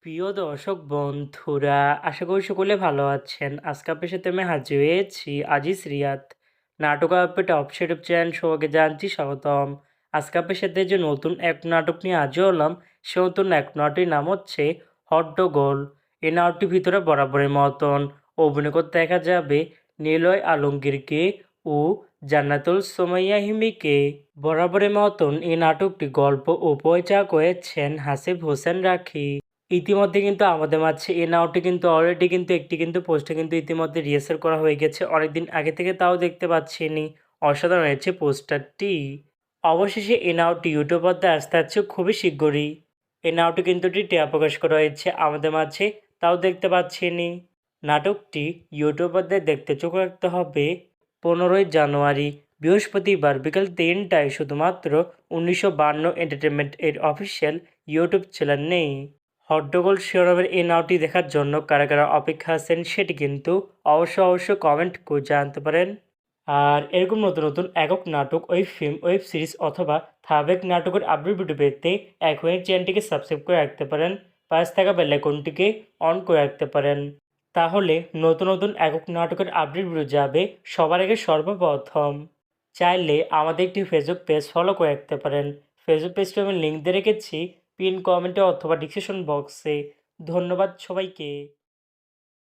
প্রিয় দর্শক বন্ধুরা, আশা করি সকলে ভালো আছেন। আজকে আপনার সাথে আমি হাজির হয়েছি আজিজ রিয়াদ। নাটক আপডেট অফিসিয়াল ইউটিউব চ্যানেল সবাইকে জানছি স্বাগতম। আজকে আপনার সাথে যে নতুন এক নাটক নিয়ে হাজির হলাম, সে নতুন এক নাটকের নাম হচ্ছে হট্টগোল। এই নাটকটির ভিতরে বরাবরের মতন অভিনয় করতে দেখা যাবে নিলয় আলমগীরকে ও জান্নাতুল সুমাইয়া হিমিকে। বরাবরের মতন এই নাটকটি গল্প ও পরিচালক করেছেন হাসিব হোসেন রাখি। ইতিমধ্যে কিন্তু আমাদের মাঝে এই নাটকটি কিন্তু অলরেডি কিন্তু একটি কিন্তু পোস্টে কিন্তু ইতিমধ্যে রিহার্সাল করা হয়ে গেছে অনেকদিন আগে থেকে, তাও দেখতে পাচ্ছিনি। অসাধারণ হয়েছে পোস্টারটি। অবশেষে এই নাটকটি ইউটিউব পর্দায় আসতে যাচ্ছে খুবই শীঘ্রই। এই নাটকটি কিন্তু টিয়া প্রকাশ করা হয়েছে আমাদের মাঝে, তাও দেখতে পাচ্ছিনি। নাটকটি ইউটিউব পর্দায় দেখতে চোখ রাখতে হবে 15ই জানুয়ারি বৃহস্পতিবার বিকাল 3টায়, শুধুমাত্র 1952 এন্টারটেনমেন্ট এর অফিসিয়াল ইউটিউব চ্যানেল নেই। হট্টগোল শিরোনামের এই নাটকটি দেখার জন্য কারা কারা অপেক্ষা আছেন সেটি কিন্তু অবশ্যই কমেন্ট করে জানতে পারেন। আর এরকম নতুন নতুন একক নাটক, ওয়েব ফিল্ম, ওয়েব সিরিজ অথবা ধারাবাহিক নাটকের আপডেট ভিডিও পেতে এখনই চ্যানেলটিকে সাবস্ক্রাইব করে রাখতে পারেন। পাশে থাকা বেল আইকনটিকে অন করে রাখতে পারেন। তাহলে নতুন নতুন একক নাটকের আপডেট ভিডিও যাবে সবার আগে সর্বপ্রথম। চাইলে আমাদের একটি ফেসবুক পেজ ফলো করে রাখতে পারেন। ফেসবুক পেজটি আমি লিঙ্ক দিয়ে রেখেছি পিন কমেন্টে অথবা ডিসক্রিপশন বক্সে। ধন্যবাদ সবাইকে।